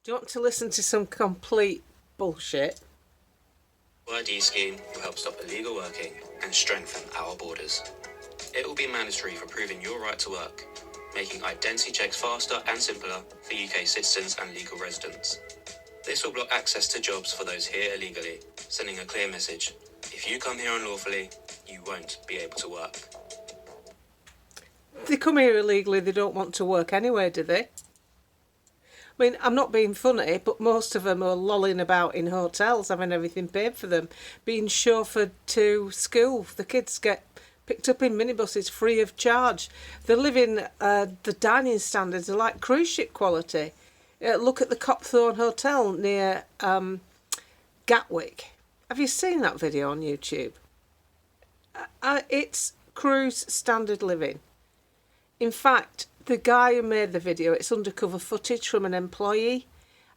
Do you want to listen to some complete bullshit? ID scheme will help stop illegal working and strengthen our borders. It will be mandatory for proving your right to work, making identity checks faster and simpler for UK citizens and legal residents. This will block access to jobs for those here illegally, sending a clear message. If you come here unlawfully, you won't be able to work. They come here illegally, they don't want to work anyway, do they? I mean, I'm not being funny, but most of them are lolling about in hotels, having everything paid for them, being chauffeured to school. The kids get picked up in minibuses free of charge. They're living, the dining standards are like cruise ship quality. Look at the Copthorne Hotel near Gatwick. Have you seen that video on YouTube? It's cruise standard living. In fact, the guy who made the video, it's undercover footage from an employee,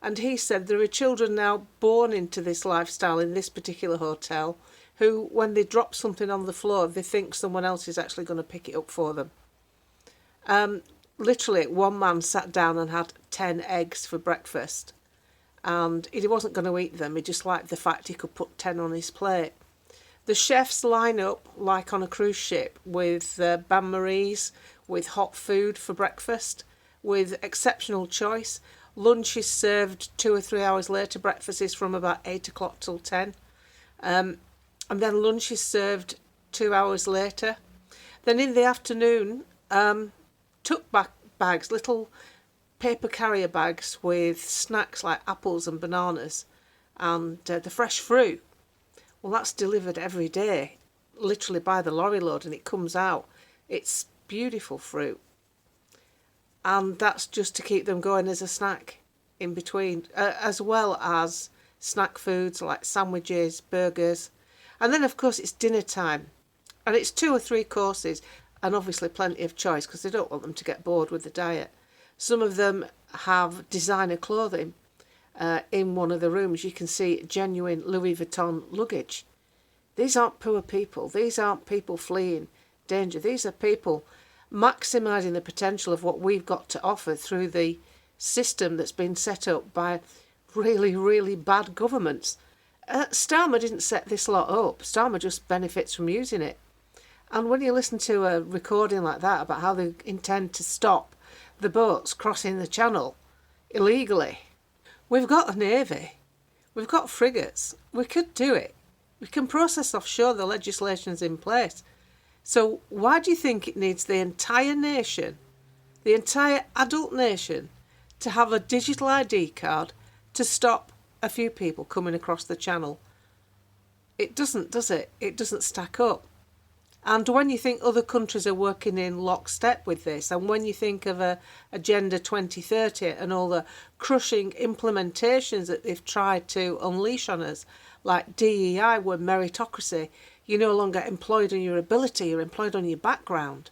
and he said there are children now born into this lifestyle in this particular hotel who, when they drop something on the floor, they think someone else is actually going to pick it up for them. Literally, one man sat down and had 10 eggs for breakfast, and he wasn't going to eat them. He just liked the fact he could put 10 on his plate. The chefs line up like on a cruise ship with bain-maries, with hot food for breakfast, with exceptional choice. Lunch is served 2 or 3 hours later. Breakfast is from about 8 o'clock till 10. And then lunch is served 2 hours later. Then in the afternoon, bags, little paper carrier bags with snacks like apples and bananas and the fresh fruit. Well, that's delivered every day, literally by the lorry load, and it comes out. It's beautiful fruit. And that's just to keep them going as a snack in between, as well as snack foods like sandwiches, burgers. And then, of course, it's dinner time. And it's 2 or 3 courses, and obviously plenty of choice because they don't want them to get bored with the diet. Some of them have designer clothing. In one of the rooms, you can see genuine Louis Vuitton luggage. These aren't poor people. These aren't people fleeing danger. These are people maximising the potential of what we've got to offer through the system that's been set up by really, really bad governments. Starmer didn't set this lot up. Starmer just benefits from using it. And when you listen to a recording like that about how they intend to stop the boats crossing the channel illegally, we've got a navy, we've got frigates, we could do it. We can process offshore, the legislation's in place. So why do you think it needs the entire nation, the entire adult nation, to have a digital ID card to stop a few people coming across the channel? It doesn't, does it? It doesn't stack up. And when you think other countries are working in lockstep with this, and when you think of Agenda 2030 and all the crushing implementations that they've tried to unleash on us, like DEI, where meritocracy, you're no longer employed on your ability, you're employed on your background.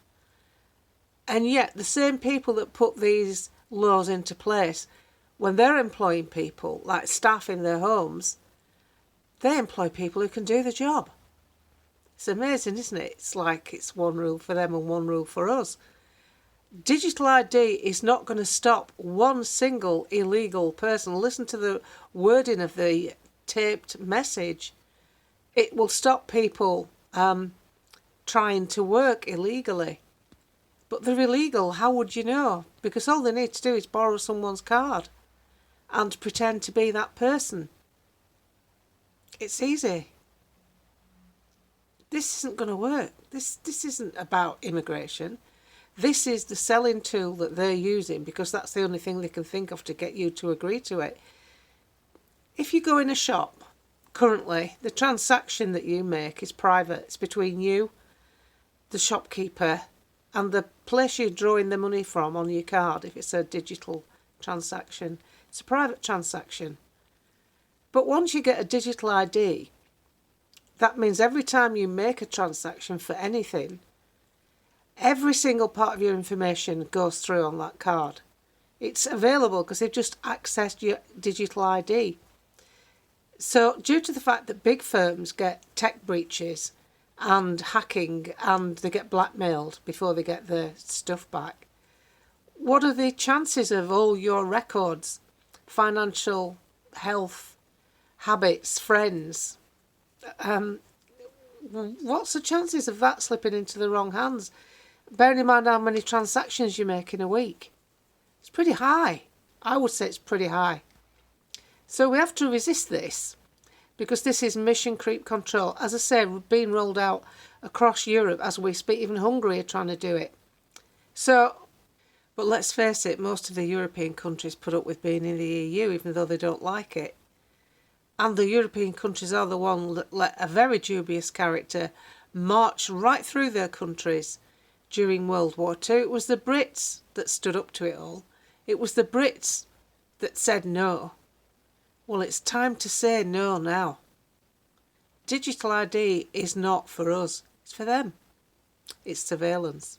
And yet the same people that put these laws into place, when they're employing people, like staff in their homes, they employ people who can do the job. It's amazing, isn't it? It's like it's one rule for them and one rule for us. Digital ID is not going to stop one single illegal person. Listen to the wording of the taped message. It will stop people trying to work illegally. But they're illegal, how would you know? Because all they need to do is borrow someone's card and pretend to be that person. It's easy. This isn't going to work. This isn't about immigration. This is the selling tool that they're using because that's the only thing they can think of to get you to agree to it. If you go in a shop, currently, the transaction that you make is private. It's between you, the shopkeeper, and the place you're drawing the money from on your card, if it's a digital transaction. It's a private transaction. But once you get a digital ID, that means every time you make a transaction for anything, every single part of your information goes through on that card. It's available because they've just accessed your digital ID. So due to the fact that big firms get tech breaches and hacking and they get blackmailed before they get their stuff back, what are the chances of all your records financial, health, habits, friends. What's the chances of that slipping into the wrong hands? Bearing in mind how many transactions you make in a week. It's pretty high. I would say it's pretty high. So we have to resist this, because this is mission creep control. As I say, being rolled out across Europe as we speak. Even Hungary are trying to do it. So, but let's face it, most of the European countries put up with being in the EU, even though they don't like it. And the European countries are the one that let a very dubious character march right through their countries during World War II. It was the Brits that stood up to it all. It was the Brits that said no. Well, it's time to say no now. Digital ID is not for us. It's for them. It's surveillance.